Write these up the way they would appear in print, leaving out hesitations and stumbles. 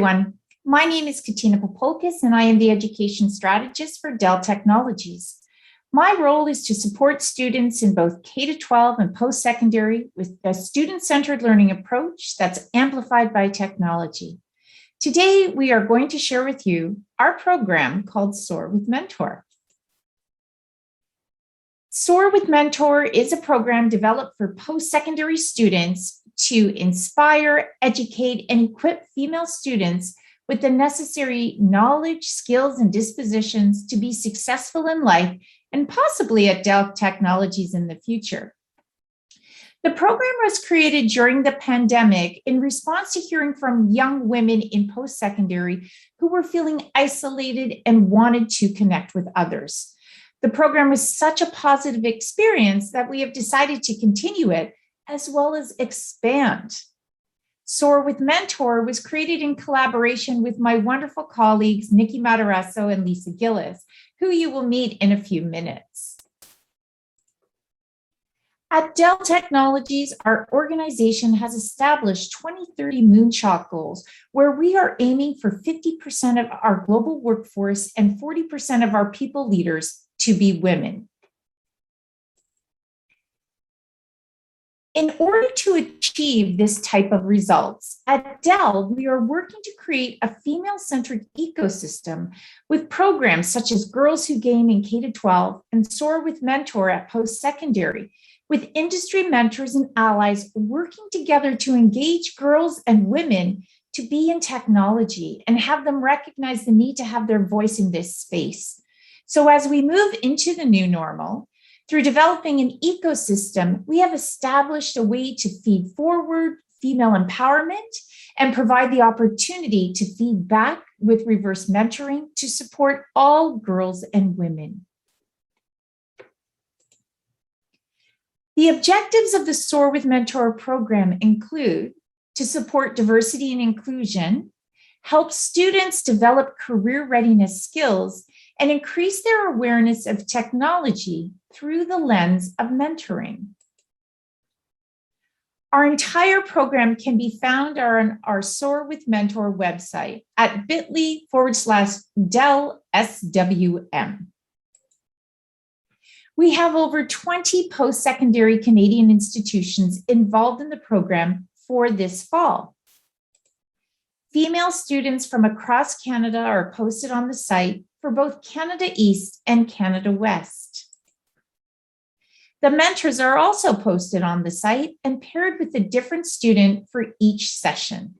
everyone. My name is Katina Papolkas, and I am the Education Strategist for Dell Technologies. My role is to support students in both K-12 and post-secondary with a student-centered learning approach that's amplified by technology. Today, we are going to share with you our program called Soar with Mentor. Soar with Mentor is a program developed for post-secondary students to inspire, educate, and equip female students with the necessary knowledge, skills, and dispositions to be successful in life and possibly at Dell Technologies in the future. The program was created during the pandemic in response to hearing from young women in post-secondary who were feeling isolated and wanted to connect with others. The program was such a positive experience that we have decided to continue it as well as expand. Soar with Mentor was created in collaboration with my wonderful colleagues, Nikki Matarazzo and Lisa Gillis, who you will meet in a few minutes. At Dell Technologies, our organization has established 2030 moonshot goals, where we are aiming for 50% of our global workforce and 40% of our people leaders to be women. In order to achieve this type of results, at Dell, we are working to create a female-centered ecosystem with programs such as Girls Who Game in K-12 and Soar with Mentor at post-secondary, with industry mentors and allies working together to engage girls and women to be in technology and have them recognize the need to have their voice in this space. So as we move into the new normal, through developing an ecosystem, we have established a way to feed forward female empowerment and provide the opportunity to feed back with reverse mentoring to support all girls and women. The objectives of the Soar with Mentor program include to support diversity and inclusion, help students develop career readiness skills, and increase their awareness of technology through the lens of mentoring. Our entire program can be found on our Soar with Mentor website at bit.ly/Dell SWM. We have over 20 post-secondary Canadian institutions involved in the program for this fall. Female students from across Canada are posted on the site for both Canada East and Canada West. The mentors are also posted on the site and paired with a different student for each session.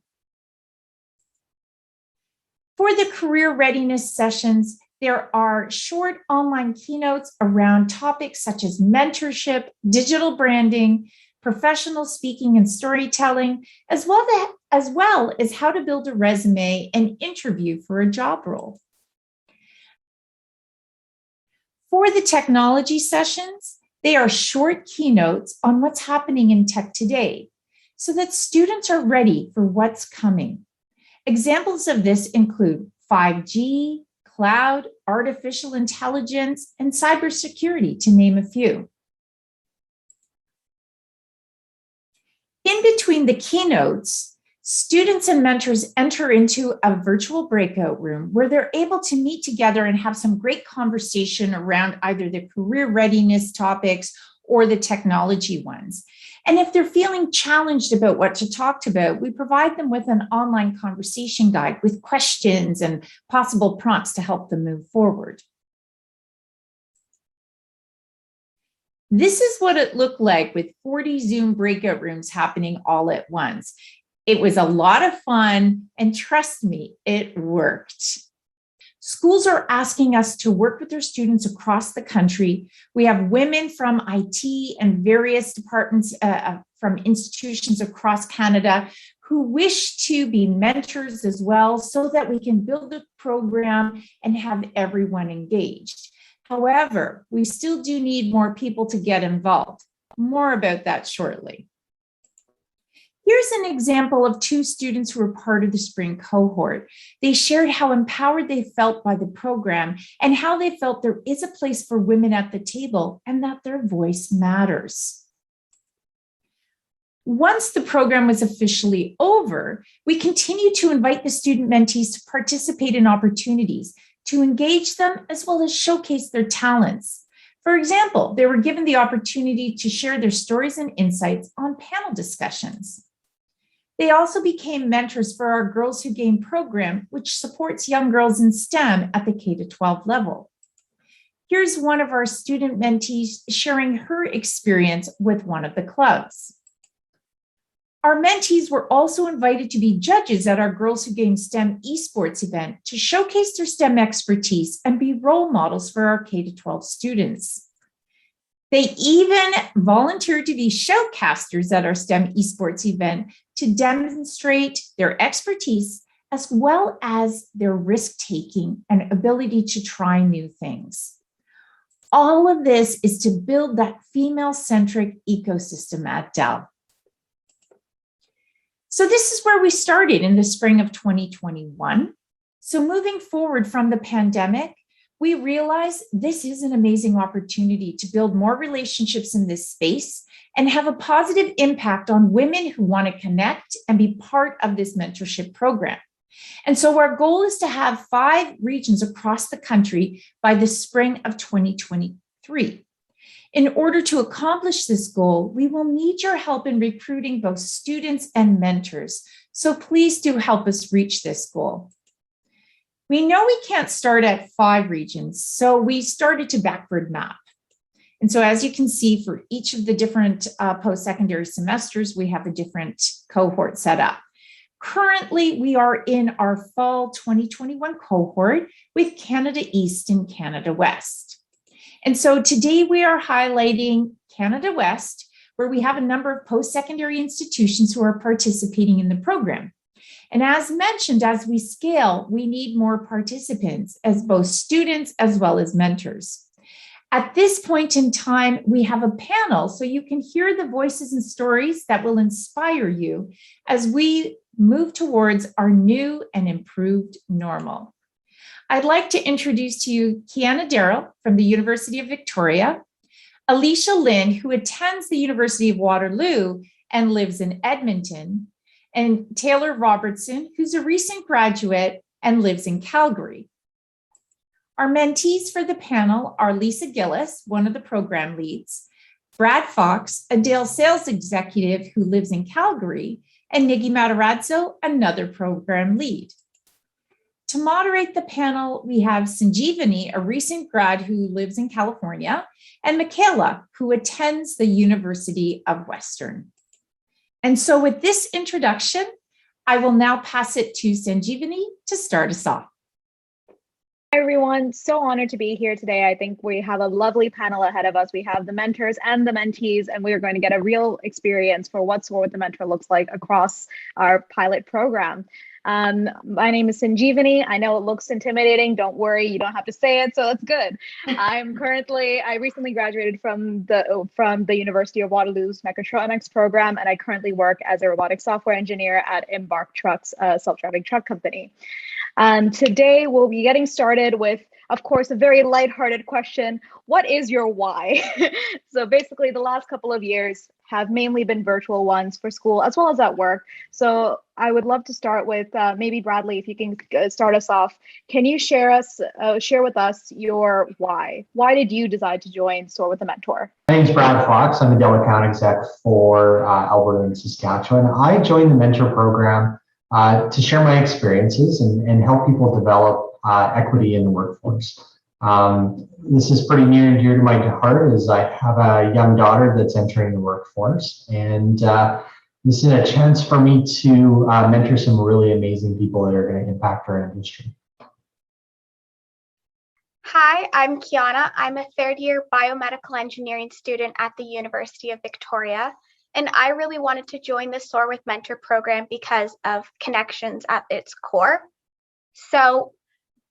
For the career readiness sessions, there are short online keynotes around topics such as mentorship, digital branding, professional speaking and storytelling, as well as how to build a resume and interview for a job role. For the technology sessions, they are short keynotes on what's happening in tech today so that students are ready for what's coming. Examples of this include 5G, cloud, artificial intelligence, and cybersecurity, to name a few. In between the keynotes, students and mentors enter into a virtual breakout room where they're able to meet together and have some great conversation around either the career readiness topics or the technology ones. And if they're feeling challenged about what to talk about, we provide them with an online conversation guide with questions and possible prompts to help them move forward. This is what it looked like with 40 Zoom breakout rooms happening all at once. It was a lot of fun, and trust me, it worked. Schools are asking us to work with their students across the country. We have women from IT and various departments from institutions across Canada who wish to be mentors as well so that we can build a program and have everyone engaged. However, we still do need more people to get involved. More about that shortly. Here's an example of two students who were part of the spring cohort. They shared how empowered they felt by the program and how they felt there is a place for women at the table and that their voice matters. Once the program was officially over, we continued to invite the student mentees to participate in opportunities to engage them as well as showcase their talents. For example, they were given the opportunity to share their stories and insights on panel discussions. They also became mentors for our Girls Who Game program, which supports young girls in STEM at the K-12 level. Here's one of our student mentees sharing her experience with one of the clubs. Our mentees were also invited to be judges at our Girls Who Game STEM esports event to showcase their STEM expertise and be role models for our K-12 students. They even volunteered to be showcasters at our STEM esports event to demonstrate their expertise as well as their risk-taking and ability to try new things. All of this is to build that female-centric ecosystem at Dell. So this is where we started in the spring of 2021. So moving forward from the pandemic, we realized this is an amazing opportunity to build more relationships in this space and have a positive impact on women who want to connect and be part of this mentorship program. And so our goal is to have 5 regions across the country by the spring of 2023. In order to accomplish this goal, we will need your help in recruiting both students and mentors. So please do help us reach this goal. We know we can't start at 5 regions, so we started to backward map. And so as you can see, for each of the different post-secondary semesters, we have a different cohort set up. Currently, we are in our fall 2021 cohort with Canada East and Canada West. And so today we are highlighting Canada West, where we have a number of post-secondary institutions who are participating in the program. And as mentioned, as we scale, we need more participants as both students as well as mentors. At this point in time, we have a panel so you can hear the voices and stories that will inspire you as we move towards our new and improved normal. I'd like to introduce to you Kiana Darrell from the University of Victoria, Alicia Lynn, who attends the University of Waterloo and lives in Edmonton, and Taylor Robertson, who's a recent graduate and lives in Calgary. Our mentees for the panel are Lisa Gillis, one of the program leads, Brad Fox, a Dell sales executive who lives in Calgary, and Niggy Matarazzo, another program lead. To moderate the panel, we have Sanjeevani, a recent grad who lives in California, and Michaela, who attends the University of Western. And so with this introduction, I will now pass it to Sanjeevani to start us off. Hi, everyone. So honored to be here today. I think we have a lovely panel ahead of us. We have the mentors and the mentees, and we are going to get a real experience for what Soar with the Mentor looks like across our pilot program. My name is Sanjeevani. I know it looks intimidating. Don't worry, you don't have to say it, so that's good. I recently graduated from the University of Waterloo's Mechatronics program, and I currently work as a robotic software engineer at Embark Trucks, a self-driving truck company. Today we'll be getting started with, of course, a very lighthearted question. What is your why? So basically the last couple of years have mainly been virtual ones for school as well as at work. So I would love to start with maybe Bradley, if you can start us off. Can you share with us your why? Why did you decide to join Soar with a Mentor? My name's Brad Fox. I'm the Dell account exec for Alberta and Saskatchewan. I joined the mentor program to share my experiences and help people develop equity in the workforce. This is pretty near and dear to my heart as I have a young daughter that's entering the workforce. And this is a chance for me to mentor some really amazing people that are going to impact our industry. Hi, I'm Kiana. I'm a third-year biomedical engineering student at the University of Victoria. And I really wanted to join the Soar with Mentor program because of connections at its core. So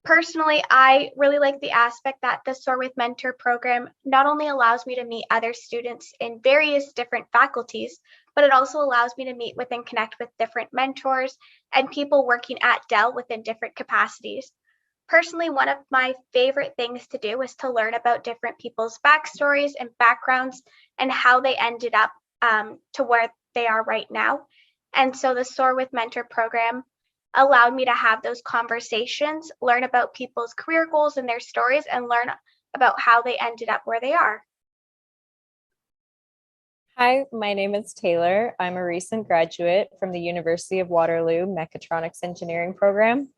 personally, I really like the aspect that the Soar with Mentor program not only allows me to meet other students in various different faculties, but it also allows me to meet with and connect with different mentors and people working at Dell within different capacities. Personally, one of my favorite things to do is to learn about different people's backstories and backgrounds and how they ended up to where they are right now. And so the Soar with Mentor program allowed me to have those conversations, learn about people's career goals and their stories, and learn about how they ended up where they are. Hi, my name is Taylor. I'm a recent graduate from the University of Waterloo Mechatronics Engineering program.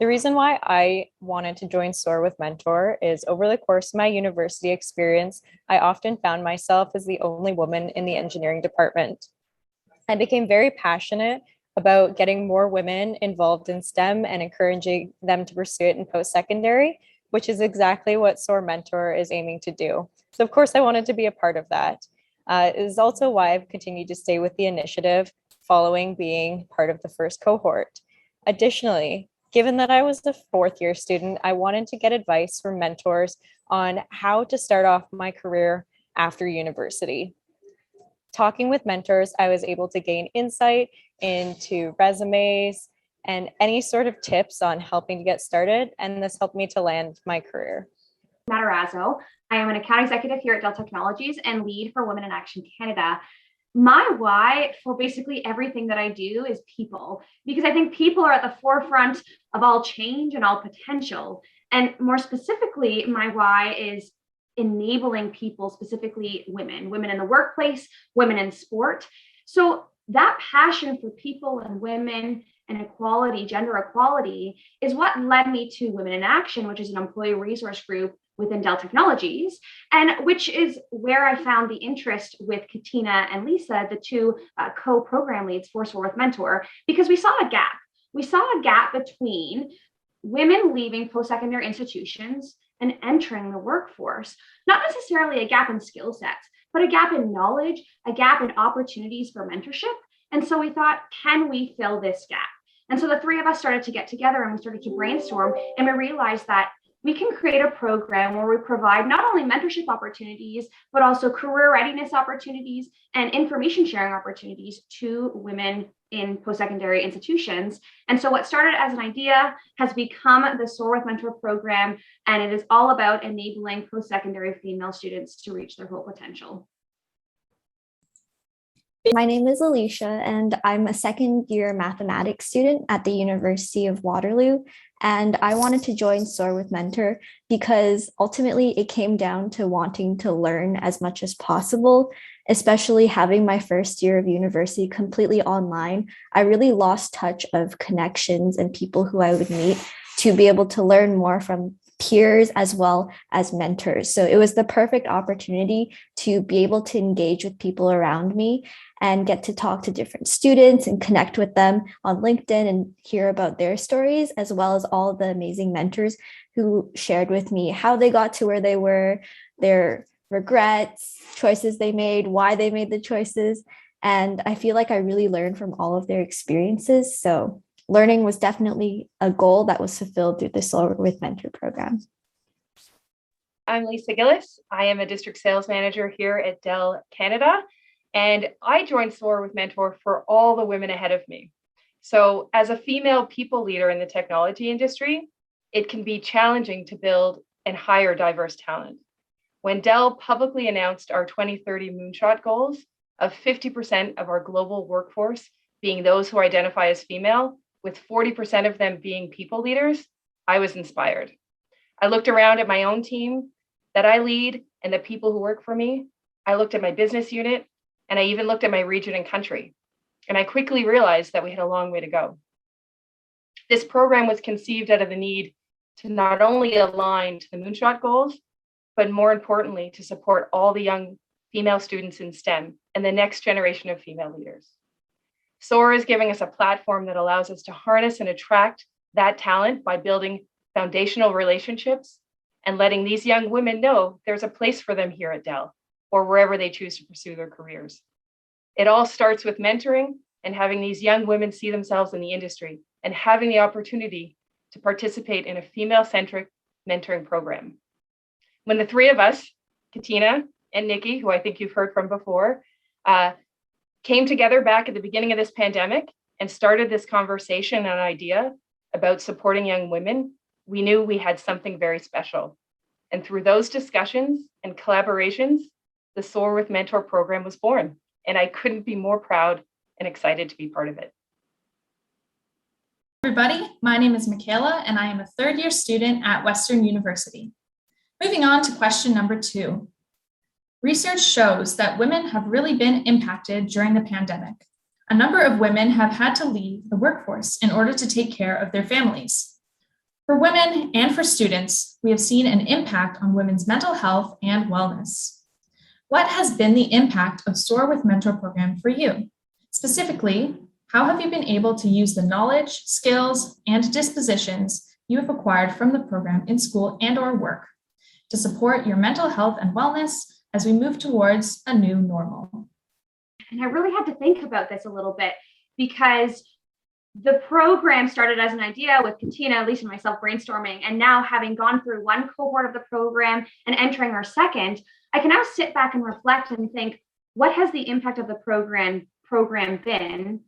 The reason why I wanted to join Soar with Mentor is over the course of my university experience, I often found myself as the only woman in the engineering department. I became very passionate about getting more women involved in STEM and encouraging them to pursue it in post-secondary, which is exactly what Soar Mentor is aiming to do. So of course I wanted to be a part of that. It is also why I've continued to stay with the initiative following being part of the first cohort. Additionally, given that I was a fourth-year student, I wanted to get advice from mentors on how to start off my career after university. Talking with mentors, I was able to gain insight into resumes and any sort of tips on helping to get started, and this helped me to land my career. Matarazzo. I am an account executive here at Dell Technologies and lead for Women in Action Canada. My why for basically everything that I do is people, because I think people are at the forefront of all change and all potential. And more specifically, my why is enabling people, specifically women in the workplace, women in sport. So that passion for people and women and equality, gender equality, is what led me to Women in Action, which is an employee resource group within Dell Technologies, and which is where I found the interest with Katina and Lisa, the two co-program leads for Soar with Mentor, because we saw a gap. We saw a gap between women leaving post-secondary institutions and entering the workforce, not necessarily a gap in skill sets, but a gap in knowledge, a gap in opportunities for mentorship. And so we thought, can we fill this gap? And so the three of us started to get together and we started to brainstorm, and we realized that we can create a program where we provide not only mentorship opportunities, but also career readiness opportunities and information sharing opportunities to women in post-secondary institutions. And so what started as an idea has become the Soar with Mentor program, and it is all about enabling post-secondary female students to reach their full potential. My name is Alicia, and I'm a second-year mathematics student at the University of Waterloo. And I wanted to join Soar with Mentor because ultimately it came down to wanting to learn as much as possible, especially having my first year of university completely online. I really lost touch of connections and people who I would meet to be able to learn more from peers as well as mentors. So it was the perfect opportunity to be able to engage with people around me and get to talk to different students and connect with them on LinkedIn and hear about their stories, as well as all the amazing mentors who shared with me how they got to where they were, their regrets, choices they made, why they made the choices. And I feel like I really learned from all of their experiences. So learning was definitely a goal that was fulfilled through the Soar with Mentor program. I'm Lisa Gillis. I am a district sales manager here at Dell Canada, and I joined Soar with Mentor for all the women ahead of me. So as a female people leader in the technology industry, it can be challenging to build and hire diverse talent. When Dell publicly announced our 2030 moonshot goals of 50% of our global workforce being those who identify as female, with 40% of them being people leaders, I was inspired. I looked around at my own team that I lead and the people who work for me. I looked at my business unit, and I even looked at my region and country. And I quickly realized that we had a long way to go. This program was conceived out of the need to not only align to the moonshot goals, but more importantly, to support all the young female students in STEM and the next generation of female leaders. Soar is giving us a platform that allows us to harness and attract that talent by building foundational relationships and letting these young women know there's a place for them here at Dell or wherever they choose to pursue their careers. It all starts with mentoring and having these young women see themselves in the industry and having the opportunity to participate in a female-centric mentoring program. When the three of us, Katina and Nikki, who I think you've heard from before, came together back at the beginning of this pandemic and started this conversation and idea about supporting young women, we knew we had something very special. And through those discussions and collaborations, the Soar with Mentor program was born. and I couldn't be more proud and excited to be part of it. Everybody, my name is Michaela, and I am a third-year student at Western University. Moving on to question number 2. Research shows that women have really been impacted during the pandemic. A number of women have had to leave the workforce in order to take care of their families. For women and for students, we have seen an impact on women's mental health and wellness. What has been the impact of Soar with Mentor program for you? Specifically, how have you been able to use the knowledge, skills, and dispositions you have acquired from the program in school and/or work to support your mental health and wellness as we move towards a new normal? And I really had to think about this a little bit because the program started as an idea with Katina, Lisa, and myself brainstorming. And now, having gone through one cohort of the program and entering our second, I can now sit back and reflect and think, what has the impact of the program been?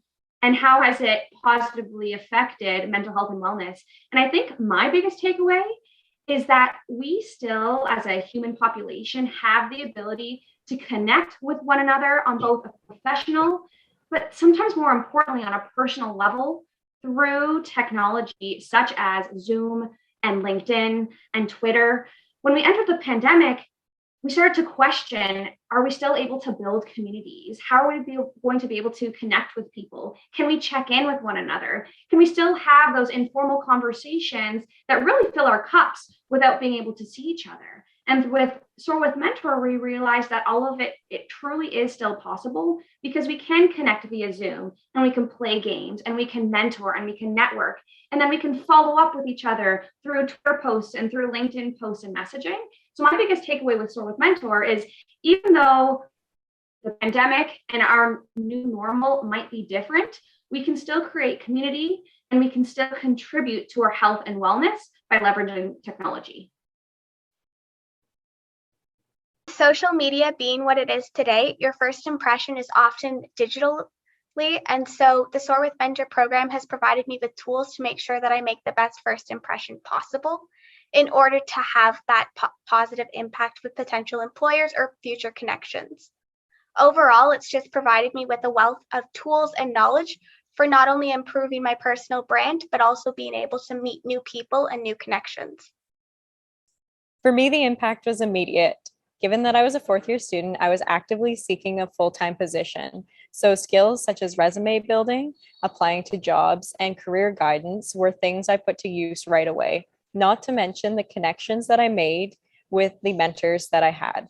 And how has it positively affected mental health and wellness? And I think my biggest takeaway is that we still, as a human population, have the ability to connect with one another on both a professional, but sometimes more importantly, on a personal level through technology such as Zoom and LinkedIn and Twitter. When we entered the pandemic, we started to question, are we still able to build communities? How are we going to be able to connect with people? Can we check in with one another? Can we still have those informal conversations that really fill our cups without being able to see each other? And with Soar with Mentor, we realized that all of it truly is still possible because we can connect via Zoom and we can play games and we can mentor and we can network. And then we can follow up with each other through Twitter posts and through LinkedIn posts and messaging. So my biggest takeaway with Soar with Mentor is, even though the pandemic and our new normal might be different, we can still create community and we can still contribute to our health and wellness by leveraging technology. Social media being what it is today, your first impression is often digitally. And so the Soar with Mentor program has provided me with tools to make sure that I make the best first impression possible in order to have that positive impact with potential employers or future connections. Overall, it's just provided me with a wealth of tools and knowledge for not only improving my personal brand, but also being able to meet new people and new connections. For me, the impact was immediate. Given that I was a fourth-year student, I was actively seeking a full-time position. So skills such as resume building, applying to jobs, and career guidance were things I put to use right away, not to mention the connections that I made with the mentors that I had.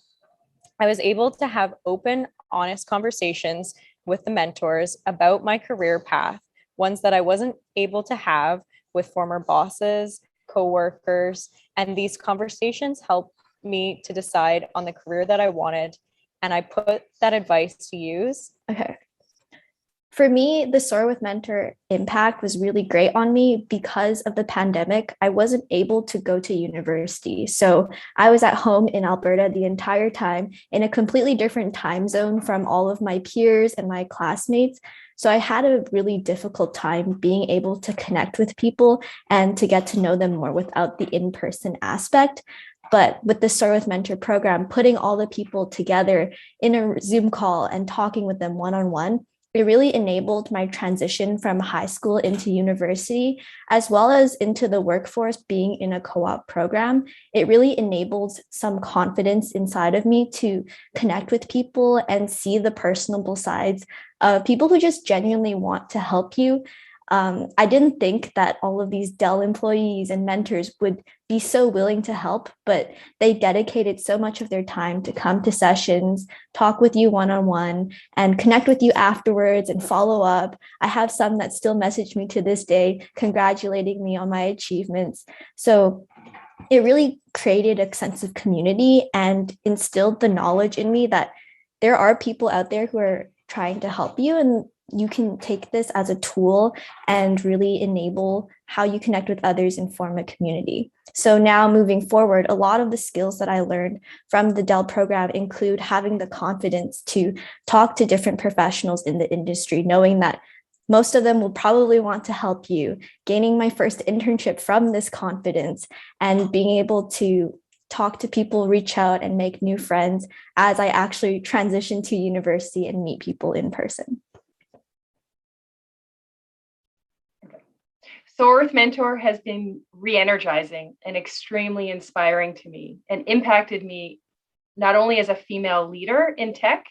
I was able to have open, honest conversations with the mentors about my career path, ones that I wasn't able to have with former bosses, coworkers, and these conversations helped me to decide on the career that I wanted, and I put that advice to use. Okay. For me, the Soar with Mentor impact was really great on me because of the pandemic. I wasn't able to go to university. So I was at home in Alberta the entire time in a completely different time zone from all of my peers and my classmates. So I had a really difficult time being able to connect with people and to get to know them more without the in-person aspect. But with the Soar with Mentor program, putting all the people together in a Zoom call and talking with them one-on-one, it really enabled my transition from high school into university, as well as into the workforce being in a co-op program. It really enabled some confidence inside of me to connect with people and see the personable sides of people who just genuinely want to help you. I didn't think that all of these Dell employees and mentors would be so willing to help, but they dedicated so much of their time to come to sessions, talk with you one-on-one, and connect with you afterwards and follow up. I have some that still message me to this day, congratulating me on my achievements. So it really created a sense of community and instilled the knowledge in me that there are people out there who are trying to help you, and you can take this as a tool and really enable how you connect with others and form a community. So now moving forward, a lot of the skills that I learned from the Dell program include having the confidence to talk to different professionals in the industry, knowing that most of them will probably want to help you, gaining my first internship from this confidence and being able to talk to people, reach out, and make new friends as I actually transition to university and meet people in person. Soar with Mentor has been re-energizing and extremely inspiring to me and impacted me not only as a female leader in tech,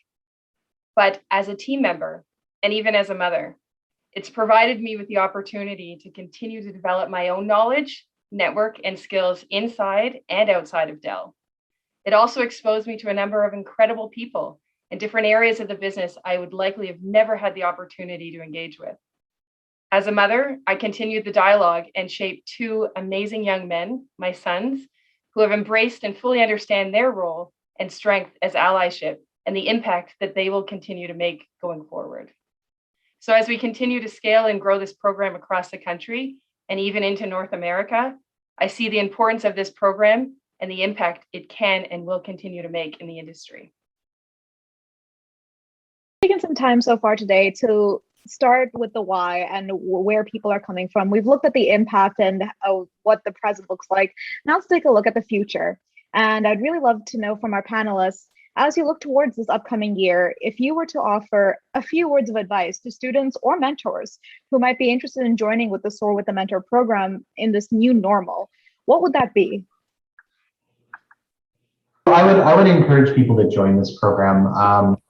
but as a team member and even as a mother. It's provided me with the opportunity to continue to develop my own knowledge, network, and skills inside and outside of Dell. It also exposed me to a number of incredible people in different areas of the business I would likely have never had the opportunity to engage with. As a mother, I continued the dialogue and shaped two amazing young men, my sons, who have embraced and fully understand their role and strength as allyship and the impact that they will continue to make going forward. So as we continue to scale and grow this program across the country and even into North America, I see the importance of this program and the impact it can and will continue to make in the industry. Taken some time so far today to start with the why and where people are coming from. We've looked at the impact and what the present looks like. Now let's take a look at the future. And I'd really love to know from our panelists, as you look towards this upcoming year, if you were to offer a few words of advice to students or mentors who might be interested in joining with the Soar with the Mentor program in this new normal, what would that be? I would encourage people to join this program.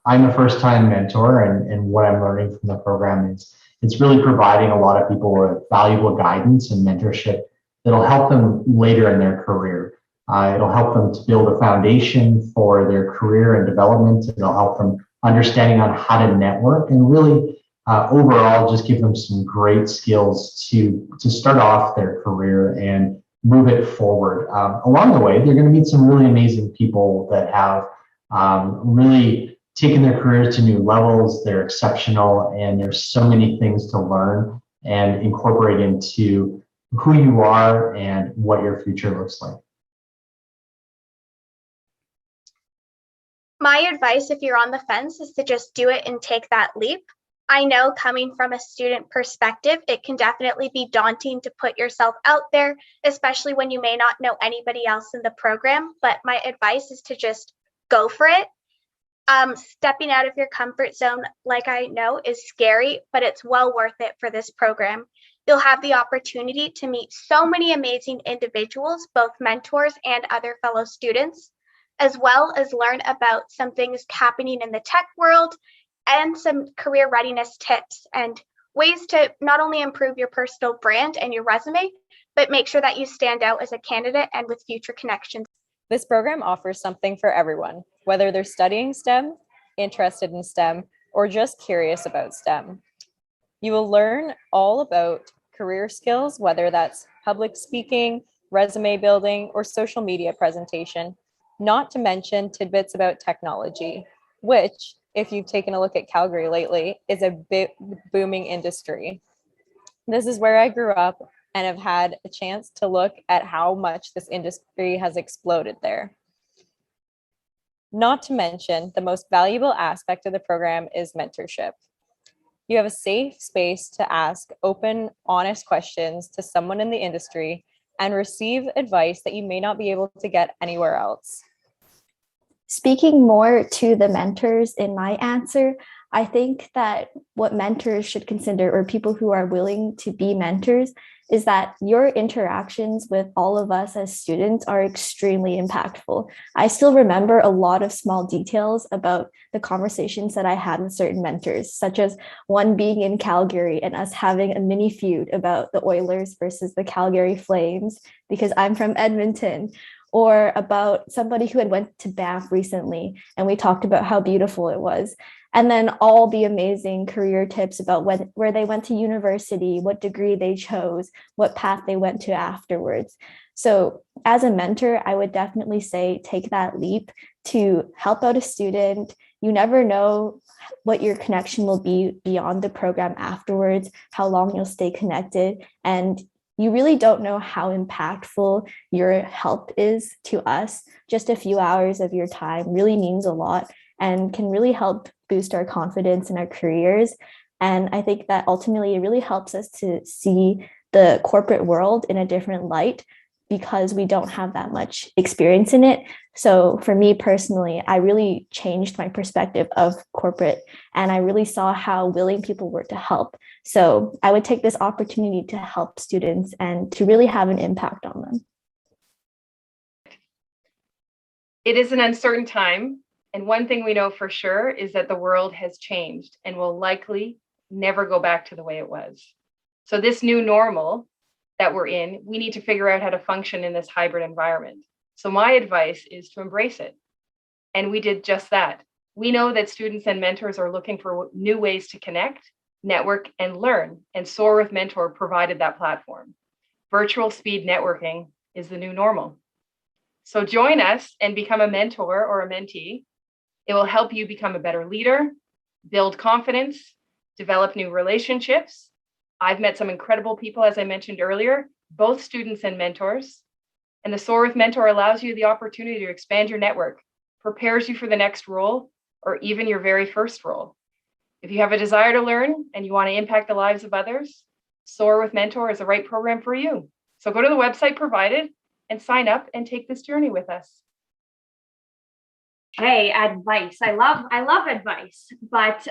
I'm a first-time mentor, and what I'm learning from the program is it's really providing a lot of people with valuable guidance and mentorship that'll help them later in their career. It'll help them to build a foundation for their career and development. It'll help them understanding on how to network and really overall just give them some great skills to start off their career and move it forward. Along the way, they're going to meet some really amazing people that have really taken their careers to new levels. They're exceptional, and there's so many things to learn and incorporate into who you are and what your future looks like. My advice, if you're on the fence, is to just do it and take that leap. I know coming from a student perspective, it can definitely be daunting to put yourself out there, especially when you may not know anybody else in the program. But my advice is to just go for it. Stepping out of your comfort zone, like I know, is scary, but it's well worth it for this program. You'll have the opportunity to meet so many amazing individuals, both mentors and other fellow students, as well as learn about some things happening in the tech world and some career readiness tips and ways to not only improve your personal brand and your resume, but make sure that you stand out as a candidate and with future connections. This program offers something for everyone, whether they're studying STEM, interested in STEM, or just curious about STEM. You will learn all about career skills, whether that's public speaking, resume building, or social media presentation, not to mention tidbits about technology, which, if you've taken a look at Calgary lately, is a booming industry. This is where I grew up and have had a chance to look at how much this industry has exploded there. Not to mention, the most valuable aspect of the program is mentorship. You have a safe space to ask open, honest questions to someone in the industry and receive advice that you may not be able to get anywhere else. Speaking more to the mentors in my answer, I think that what mentors should consider, or people who are willing to be mentors, is that your interactions with all of us as students are extremely impactful. I still remember a lot of small details about the conversations that I had with certain mentors, such as one being in Calgary and us having a mini feud about the Oilers versus the Calgary Flames, because I'm from Edmonton, or about somebody who had went to Banff recently and we talked about how beautiful it was. And then all the amazing career tips about where they went to university, what degree they chose, what path they went to afterwards. So as a mentor, I would definitely say take that leap to help out a student. You never know what your connection will be beyond the program afterwards, how long you'll stay connected, and you really don't know how impactful your help is to us. Just a few hours of your time really means a lot and can really help boost our confidence in our careers. And I think that ultimately it really helps us to see the corporate world in a different light, because we don't have that much experience in it. So for me personally, I really changed my perspective of corporate, and I really saw how willing people were to help. So I would take this opportunity to help students and to really have an impact on them. It is an uncertain time, and one thing we know for sure is that the world has changed and will likely never go back to the way it was. So this new normal that we're in, we need to figure out how to function in this hybrid environment. So my advice is to embrace it. And we did just that. We know that students and mentors are looking for new ways to connect, network, and learn. And Soar with Mentor provided that platform. Virtual speed networking is the new normal. So join us and become a mentor or a mentee. It will help you become a better leader, build confidence, develop new relationships. I've met some incredible people, as I mentioned earlier, both students and mentors. And the Soar with Mentor allows you the opportunity to expand your network, prepares you for the next role, or even your very first role. If you have a desire to learn and you want to impact the lives of others, Soar with Mentor is the right program for you. So go to the website provided and sign up and take this journey with us. Hey, advice. I love advice, but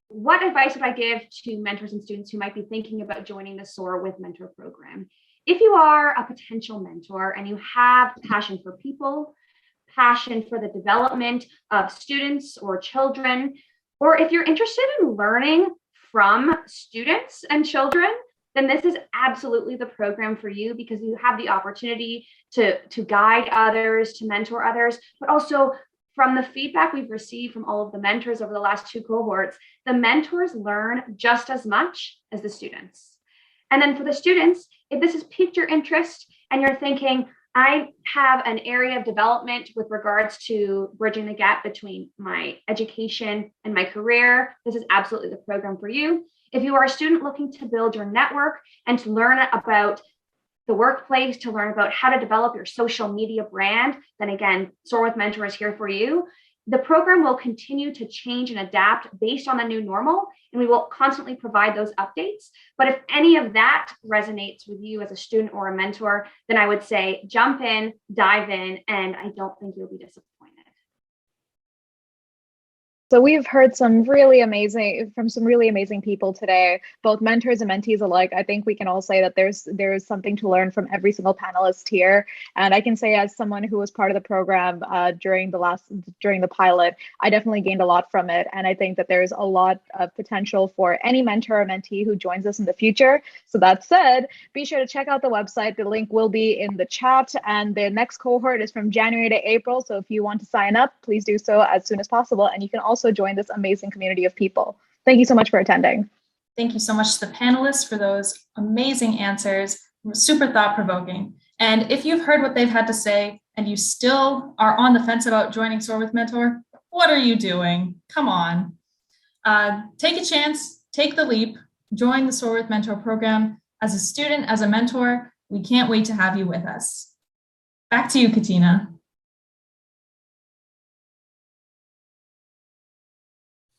what advice would I give to mentors and students who might be thinking about joining the Soar with Mentor program? If you are a potential mentor and you have passion for people, passion for the development of students or children, or if you're interested in learning from students and children, then this is absolutely the program for you, because you have the opportunity to guide others, to mentor others, but also from the feedback we've received from all of the mentors over the last 2 cohorts, the mentors learn just as much as the students. And then for the students, if this has piqued your interest and you're thinking, I have an area of development with regards to bridging the gap between my education and my career, this is absolutely the program for you. If you are a student looking to build your network and to learn about the workplace, to learn about how to develop your social media brand, then again, Soar with Mentor is here for you. The program will continue to change and adapt based on the new normal, and we will constantly provide those updates. But if any of that resonates with you as a student or a mentor, then I would say jump in, dive in, and I don't think you'll be disappointed. So we've heard some really amazing people today, both mentors and mentees alike. I think we can all say that there's something to learn from every single panelist here. And I can say, as someone who was part of the program during the pilot, I definitely gained a lot from it. And I think that there's a lot of potential for any mentor or mentee who joins us in the future. So that said, be sure to check out the website. The link will be in the chat, and the next cohort is from January to April. So if you want to sign up, please do so as soon as possible. And you can also join this amazing community of people. Thank you so much for attending. Thank you so much to the panelists for those amazing answers. Super thought-provoking. And if you've heard what they've had to say and you still are on the fence about joining Soar with Mentor, what are you doing? Come on. Take a chance, take the leap, join the Soar with Mentor program. As a student, as a mentor, we can't wait to have you with us. Back to you, Katina.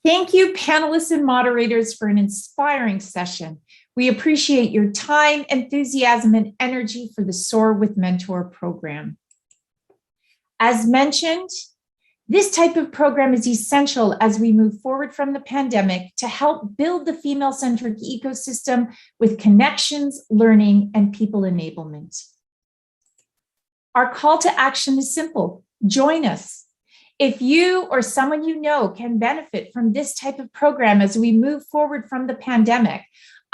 Thank you, panelists and moderators, for an inspiring session. We appreciate your time, enthusiasm, and energy for the Soar with Mentor program. As mentioned, this type of program is essential as we move forward from the pandemic to help build the female-centric ecosystem with connections, learning, and people enablement. Our call to action is simple. Join us. If you or someone you know can benefit from this type of program as we move forward from the pandemic,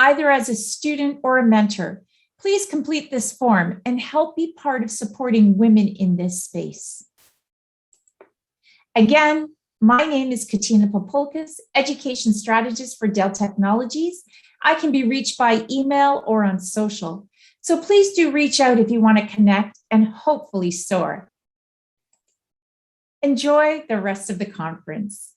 either as a student or a mentor, please complete this form and help be part of supporting women in this space. Again, my name is Katina Papolkas, Education Strategist for Dell Technologies. I can be reached by email or on social. So please do reach out if you want to connect and hopefully soar. Enjoy the rest of the conference.